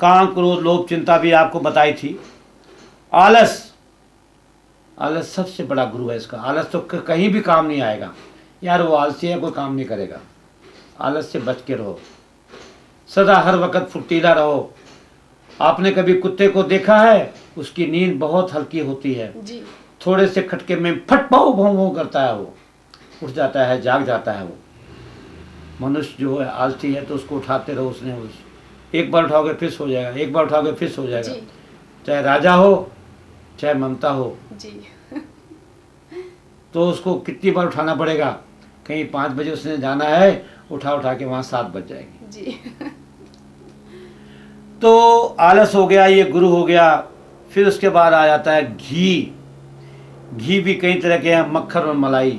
काम, क्रोध, लोभ, चिंता भी आपको बताई थी। आलस, आलस सबसे बड़ा गुरु है इसका। आलस तो कहीं भी काम नहीं आएगा। यार वो आलसी है, कोई काम नहीं करेगा। आलस से बच के रहो, सदा हर वक्त फुर्तीला रहो। आपने कभी कुत्ते को देखा है? उसकी नींद बहुत हल्की होती है जी। थोड़े से खटके में फट पाओ भों भों करता है, वो उठ जाता है, जाग जाता है। वो मनुष्य जो है आलसी है, तो उसको उठाते रहो। उसने एक बार उठाओगे फिर सो जाएगा, एक बार उठाओगे फिर सो जाएगा। जी। चाहे राजा हो चाहे ममता हो, जी। तो उसको कितनी बार उठाना पड़ेगा? कहीं 5 बजे उसने जाना है, उठा उठा के वहाँ 7 बज जाएंगे। जी। तो आलस हो गया, ये गुरु हो गया। फिर उसके बाद आ जाता है घी। घी भी कई तरह के हैं, मक्खन और मलाई।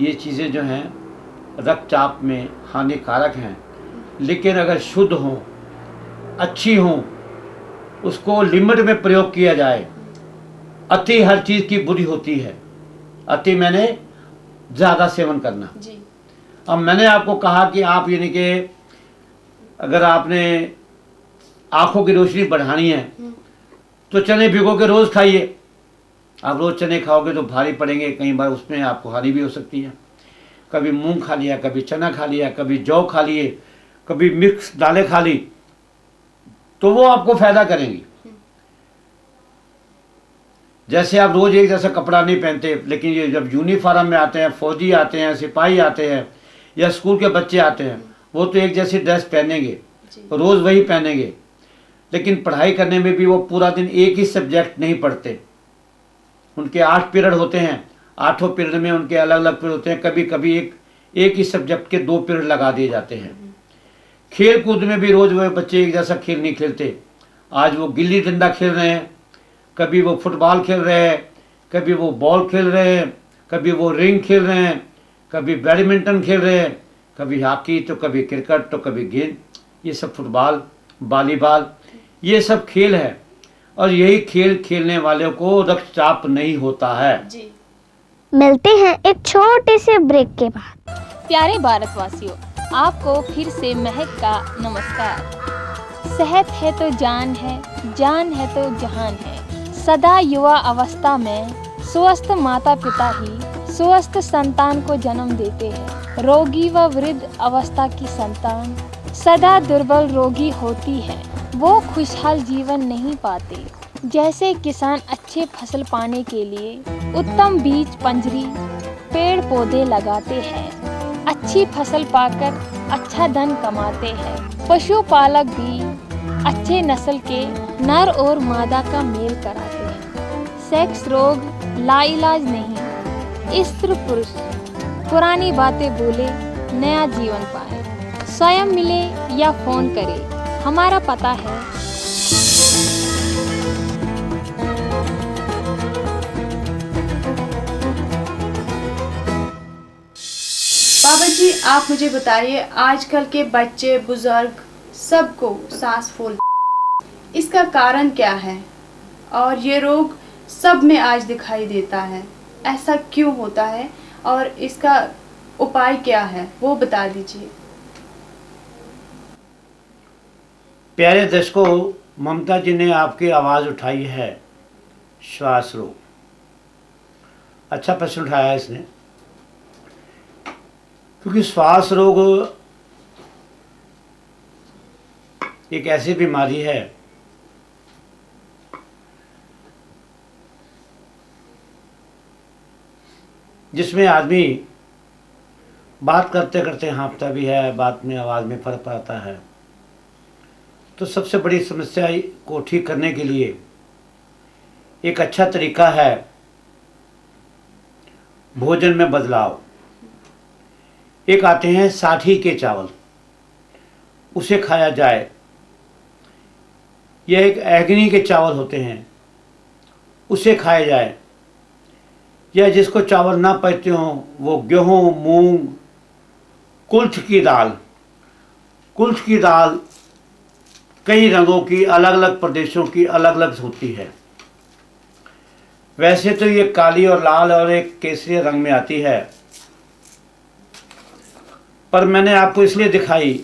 ये चीज़ें जो हैं रक्तचाप में हानिकारक हैं, लेकिन अगर शुद्ध हों, अच्छी हों, उसको लिमिट में प्रयोग किया जाए। अति हर चीज़ की बुरी होती है। अति मैंने ज़्यादा सेवन करना। जी। अब मैंने आपको कहा कि आप यानी कि अगर आपने आँखों की रोशनी बढ़ानी है तो चने भिगो के रोज़ खाइए। आप रोज़ चने खाओगे तो भारी पड़ेंगे, कई बार उसमें आपको हानि भी हो सकती है। कभी मूंग खा लिया, कभी चना खा लिया, कभी जौ खा लिए, कभी मिक्स दालें खा ली, तो वो आपको फायदा करेंगी। जैसे आप रोज एक जैसा कपड़ा नहीं पहनते, लेकिन ये जब यूनिफॉर्म में आते हैं, फौजी आते हैं, सिपाही आते हैं, या स्कूल के बच्चे आते हैं, वो तो एक जैसी ड्रेस पहनेंगे, रोज वही पहनेंगे। लेकिन पढ़ाई करने में भी वो पूरा दिन एक ही सब्जेक्ट नहीं पढ़ते। उनके 8 पीरियड होते हैं, 8 पीरियड में उनके अलग अलग पीरियड होते हैं। कभी कभी एक ही सब्जेक्ट के 2 पीरियड लगा दिए जाते हैं। खेल कूद में भी रोज वो बच्चे एक जैसा खेल नहीं खेलते। आज वो गिल्ली डंडा खेल रहे हैं, कभी वो फुटबॉल खेल रहे हैं, कभी वो बॉल खेल रहे हैं, कभी वो रिंग खेल रहे हैं, कभी बैडमिंटन खेल रहे हैं, कभी हॉकी, तो कभी क्रिकेट, तो कभी गेंद। ये सब फुटबॉल, वॉलीबॉल, ये सब खेल है। और यही खेल खेलने वालों को रक्तचाप नहीं होता है। जी। मिलते हैं एक छोटे से ब्रेक के बाद। प्यारे भारतवासियों, आपको फिर से महक का नमस्कार। सेहत है तो जान है तो जहान है। सदा युवा अवस्था में स्वस्थ माता पिता ही स्वस्थ संतान को जन्म देते हैं। रोगी व वृद्ध अवस्था की संतान सदा दुर्बल रोगी होती है। वो खुशहाल जीवन नहीं पाते। जैसे किसान अच्छे फसल पाने के लिए उत्तम बीज पंजरी पेड़ पौधे लगाते हैं, अच्छी फसल पाकर अच्छा धन कमाते हैं। पशुपालक भी अच्छे नस्ल के नर और मादा का मेल कराते हैं। सेक्स रोग लाइलाज नहीं, स्त्री पुरुष पुरानी बातें बोले नया जीवन पाए। स्वयं मिले या फोन करे, हमारा पता है। बाबा जी, आप मुझे बताइए, आजकल के बच्चे बुजुर्ग सबको सांस फूल, इसका कारण क्या है? और ये रोग सब में आज दिखाई देता है, ऐसा क्यों होता है और इसका उपाय क्या है, वो बता दीजिए। प्यारे दर्शकों, ममता जी ने आपकी आवाज़ उठाई है श्वास रोग। अच्छा प्रश्न उठाया इसने, क्योंकि श्वास रोग एक ऐसी बीमारी है जिसमें आदमी बात करते करते हाँफता भी है, बात में आवाज़ में फर्क आता है। तो सबसे बड़ी समस्या को ठीक करने के लिए एक अच्छा तरीका है भोजन में बदलाव। एक आते हैं साठी के चावल, उसे खाया जाए। यह एक अग्नि के चावल होते हैं, उसे खाया जाए। या जिसको चावल ना पचते हों वो गेहूँ, मूंग, कुल्थ की दाल। कुल्थ की दाल कई रंगों की, अलग अलग प्रदेशों की अलग अलग होती है। वैसे तो ये काली और लाल और एक केसरी रंग में आती है, पर मैंने आपको इसलिए दिखाई,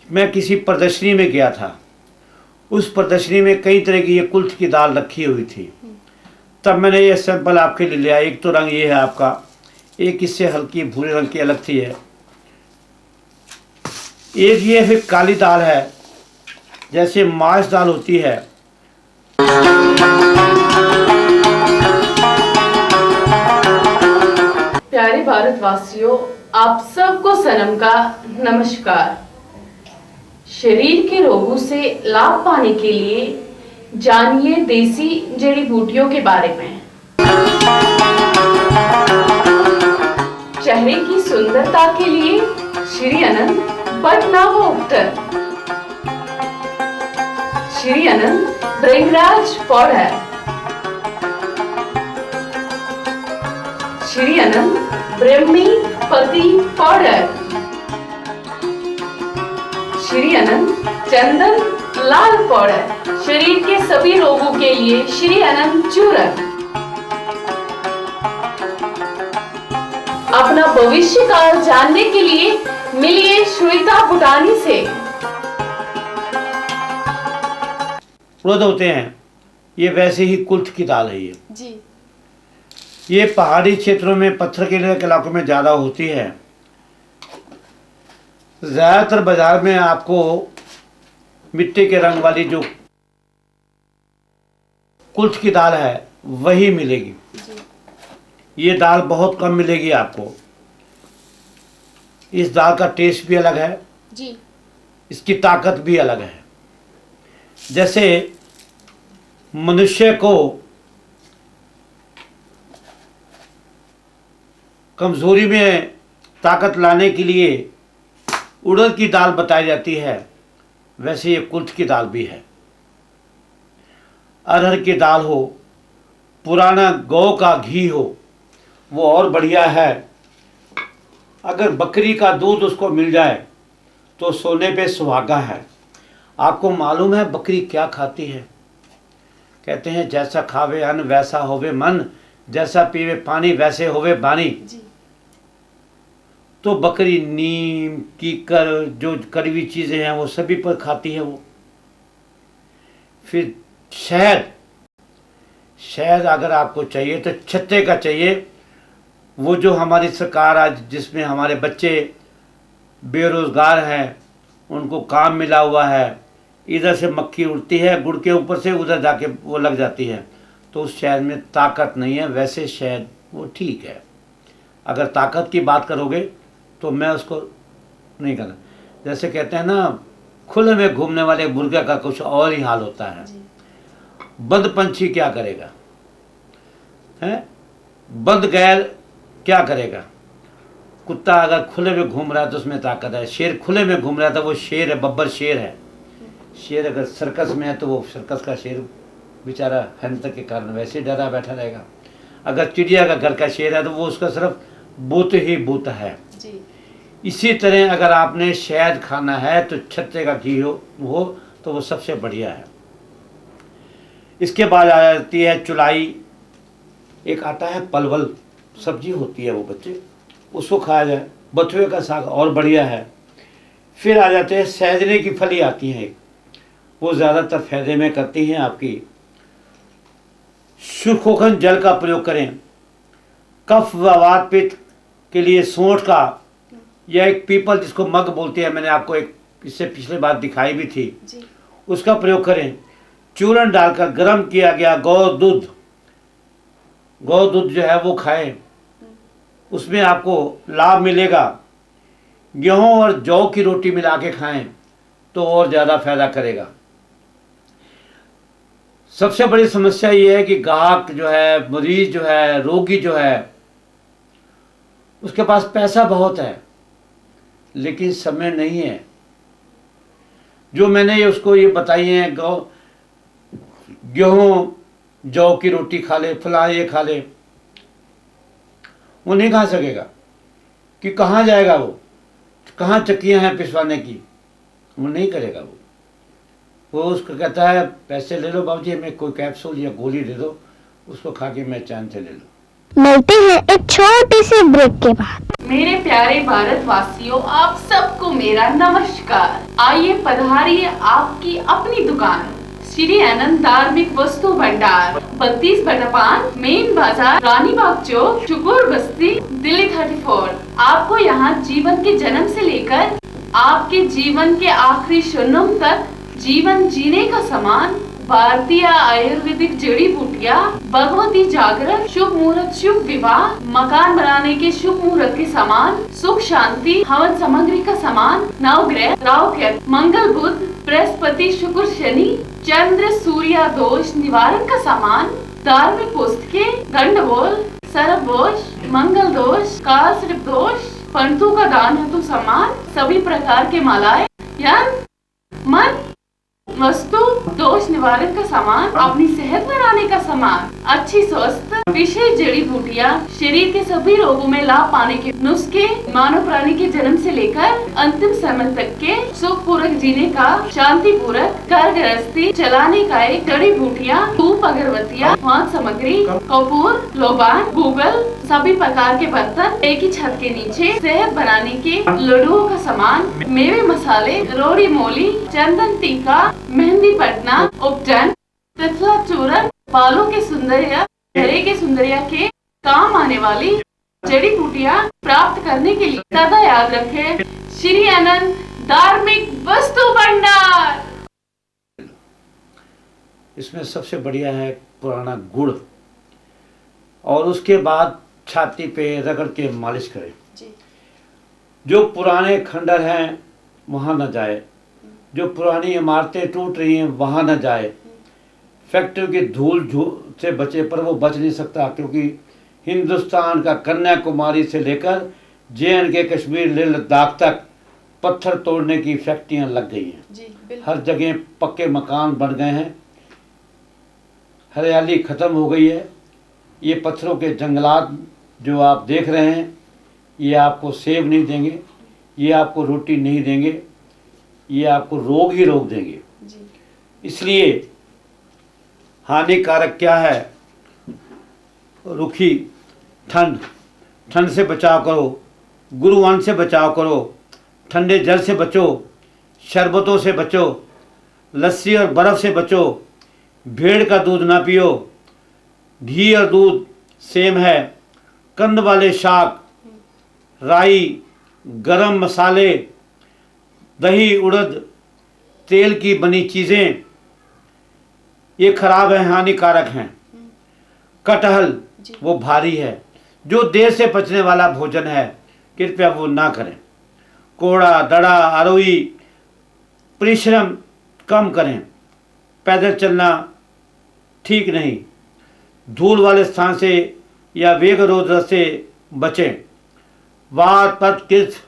मैं किसी प्रदर्शनी में गया था उस प्रदर्शनी में कई तरह की ये कुल्थ की दाल रखी हुई थी। तब मैंने ये सैंपल आपके लिए लिया। एक तो रंग ये है आपका, एक इससे हल्की भूरे रंग की अलग थी है, एक ये फिर काली दाल है, जैसे माश दाल होती है। प्यारे भारतवासियों, आप सबको सनम का नमस्कार। शरीर के रोगों से लाभ पाने के लिए जानिए देसी जड़ी बूटियों के बारे में। चेहरे की सुंदरता के लिए श्री अनंत बट ना हो उपटर। श्री अनंत भृंगराज पाउडर, श्री अनंत ब्रह्मी पति पाउडर, श्री अनंत चंदन लाल पाउडर, शरीर के सभी रोगों के लिए श्री अनंत चूरन। अपना भविष्य काल जानने के लिए मिलिए श्वेता भूटानी से। उड़द होते हैं, ये वैसे ही कुल्थ की दाल है। जी। ये पहाड़ी क्षेत्रों में, पत्थर के इलाकों में ज़्यादा होती है। ज़्यादातर बाजार में आपको मिट्टी के रंग वाली जो कुल्थ की दाल है वही मिलेगी। ये दाल बहुत कम मिलेगी आपको। इस दाल का टेस्ट भी अलग है जी। इसकी ताकत भी अलग है। जैसे मनुष्य को कमजोरी में ताकत लाने के लिए उड़द की दाल बताई जाती है, वैसे ये कुल्थ की दाल भी है। अरहर की दाल हो, पुराना गौ का घी हो, वो और बढ़िया है। अगर बकरी का दूध उसको मिल जाए तो सोने पे सुहागा है। आपको मालूम है बकरी क्या खाती है? कहते हैं जैसा खावे अन्न वैसा होवे मन, जैसा पीवे पानी वैसे होवे बानी। जी। तो बकरी नीम, कीकर, जो कड़वी चीज़ें हैं वो सभी पर खाती है वो। फिर शहद, शहद अगर आपको चाहिए तो छत्ते का चाहिए। वो जो हमारी सरकार आज, जिसमें हमारे बच्चे बेरोज़गार हैं, उनको काम मिला हुआ है, इधर से मक्खी उड़ती है गुड़ के ऊपर से, उधर जाके वो लग जाती है, तो उस शहद में ताकत नहीं है। वैसे शहद वो ठीक है। अगर ताकत की बात करोगे तो मैं उसको नहीं करना। जैसे कहते हैं ना, खुले में घूमने वाले मुर्गे का कुछ और ही हाल होता है। बंद पंछी क्या करेगा? हैं? बंद गैर क्या करेगा? कुत्ता अगर खुले में घूम रहा है तो उसमें ताकत है। शेर खुले में घूम रहा था, वो शेर है, बब्बर शेर है। शेर अगर सर्कस में है तो वो सर्कस का शेर बेचारा हिंसा के कारण वैसे डरा बैठा रहेगा। अगर चिड़िया का घर का शेर है तो वो उसका सिर्फ बूत ही बूत है। जी। इसी तरह अगर आपने शहद खाना है तो छत्ते का घी हो तो वो सबसे बढ़िया है। इसके बाद आ जाती है चुलाई। एक आता है पलवल, सब्जी होती है वो बच्चे, उसको खाया जाए। बथुए का साग और बढ़िया है। फिर आ जाते हैं सहजने की फली आती है, वो ज़्यादातर फायदे में करती हैं आपकी। सुखोखन जल का प्रयोग करें। कफ व वात पित्त के लिए सोंठ का, या एक पीपल जिसको मग बोलते हैं, मैंने आपको एक इससे पिछले बार दिखाई भी थी जी। उसका प्रयोग करें। चूर्ण डालकर गर्म किया गया गौ दूध जो है वो खाएं, उसमें आपको लाभ मिलेगा। गेहूं और जौ की रोटी मिला के खाएं तो और ज़्यादा फायदा करेगा। सबसे बड़ी समस्या ये है कि गाहक जो है, मरीज जो है, रोगी जो है, उसके पास पैसा बहुत है लेकिन समय नहीं है। जो मैंने ये उसको ये बताई है, गेहूं जौ की रोटी खा ले, फला ये खा ले, वो नहीं खा सकेगा कि कहाँ जाएगा वो, कहाँ चक्कियाँ हैं पिसवाने की, वो नहीं करेगा। वो उसको कहता है पैसे ले लो बाबूजी, हमें कोई कैप्सूल या गोली दे दो, उसको खा के मैं चैन से ले लूँ। मिलते हैं एक छोटे से ब्रेक के बाद। मेरे प्यारे भारतवासियों, आप सबको मेरा नमस्कार। आइए पधारिए आपकी अपनी दुकान श्री आनंद धार्मिक वस्तु भंडार, 32 बटापान, मेन बाजार, रानीबाग चौक, शुकुर बस्ती, दिल्ली 34। आपको यहाँ जीवन के जन्म से लेकर आपके जीवन के आखिरी क्षणों तक जीवन जीने का सामान, भारतीय आयुर्वेदिक जड़ी बूटियाँ, भगवती जागरण, शुभ मुहूर्त, शुभ विवाह, मकान बनाने के शुभ मुहूर्त के सामान, सुख शांति, हवन सामग्री का सामान, नवग्रह, राहु केतु, मंगल बुध, बृहस्पति, शुक्र, शनि, चंद्र, सूर्य दोष निवारण का सामान, धार्मिक पुस्तकें, गंडबोल, सर्पदोष, मंगल दोष, काल सर्प दोष, पंतु का दान हेतु सामान, सभी प्रकार के मालाएं, यंत्र, मंत्र, वस्तु, दोष निवारण का सामान, अपनी सेहत बनाने का सामान, अच्छी स्वस्थ, विशेष जड़ी बूटियाँ, शरीर के सभी रोगों में लाभ पाने के नुस्खे, मानव प्राणी के जन्म से लेकर अंतिम समय तक के सुख पूर्वक जीने का, शांति पूर्वक घर गृहस्थी चलाने का एक जड़ी बूटियाँ, धूप, अगरबत्तियाँ, वाहन सामग्री, कपूर, लोबान, गूगल, सभी प्रकार के बर्तन, एक ही छत के नीचे सेहत बनाने के लड्डुओं का सामान, मेवे मसाले, रोड़ी मोली, चंदन टीका, मेहंदी पटना, उपटन, तिथला चूरन, बालों के सुंदरिया, चेहरे के सुंदरिया के काम आने वाली जड़ी बूटियाँ प्राप्त करने के लिए सदा याद रखें श्री आनंद धार्मिक वस्तु भंडार। इसमें सबसे बढ़िया है पुराना गुड़, और उसके बाद छाती पे रगड़ के मालिश करें। जो पुराने खंडर हैं वहाँ न जाए, जो पुरानी इमारतें टूट रही हैं वहाँ न जाए, फैक्ट्रियों की धूल से बचे, पर वो बच नहीं सकता, क्योंकि हिंदुस्तान का कन्याकुमारी से लेकर JNK कश्मीर लेह लद्दाख तक पत्थर तोड़ने की फैक्ट्रियाँ लग गई हैं। हर जगह पक्के मकान बन गए हैं, हरियाली ख़त्म हो गई है। ये पत्थरों के जंगलात जो आप देख रहे हैं, ये आपको सेब नहीं देंगे, ये आपको रोटी नहीं देंगे, ये आपको रोग ही रोग देंगे। इसलिए हानिकारक क्या है? रुखी ठंड, ठंड से बचाव करो, गुरुवान से बचाव करो, ठंडे जल से बचो, शरबतों से बचो, लस्सी और बर्फ़ से बचो, भेड़ का दूध ना पियो, घी और दूध सेम है, कंद वाले शाक, राई, गरम मसाले, दही, उड़द, तेल की बनी चीज़ें ये खराब हैं, हानिकारक हैं। कटहल वो भारी है, जो देर से पचने वाला भोजन है कृपया वो ना करें। कोड़ा, दड़ा, आरोही, परिश्रम कम करें। पैदल चलना ठीक नहीं। धूल वाले स्थान से या वेग रोध से बचें। वात, पित्त, किस,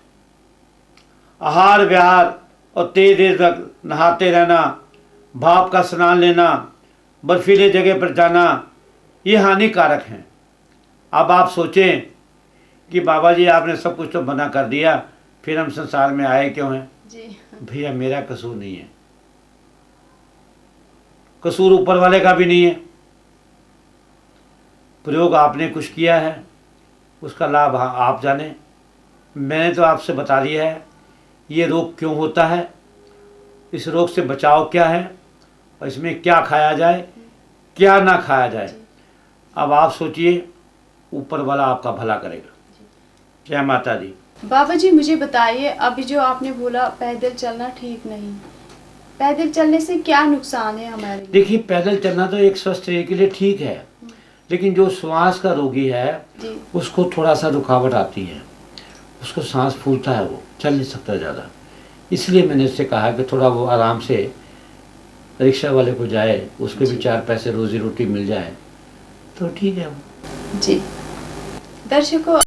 आहार विहार और तेज देर तक नहाते रहना, भाप का स्नान लेना, बर्फीले जगह पर जाना, ये हानिकारक हैं। अब आप सोचें कि बाबा जी आपने सब कुछ तो मना कर दिया, फिर हम संसार में आए क्यों हैं? भैया मेरा कसूर नहीं है, कसूर ऊपर वाले का भी नहीं है। प्रयोग आपने कुछ किया है, उसका लाभ आप जाने। मैंने तो आपसे बता दिया है ये रोग क्यों होता है, इस रोग से बचाव क्या है, और इसमें क्या खाया जाए, क्या ना खाया जाए। अब आप सोचिए, ऊपर वाला आपका भला करेगा। जय माता दी। बाबा जी मुझे बताइए, अभी जो आपने बोला पैदल चलना ठीक नहीं, पैदल चलने से क्या नुकसान है हमारे लिए? देखिए, पैदल चलना तो एक स्वस्थ शरीर के लिए ठीक है, लेकिन जो श्वास का रोगी है उसको थोड़ा सा रुकावट आती है, उसको सांस फूलता है, वो चल नहीं सकता ज़्यादा। इसलिए मैंने उससे कहा कि थोड़ा वो आराम से रिक्शा वाले को जाए, उसके भी 4 पैसे रोजी रोटी मिल जाए तो ठीक है। जी दर्शकों,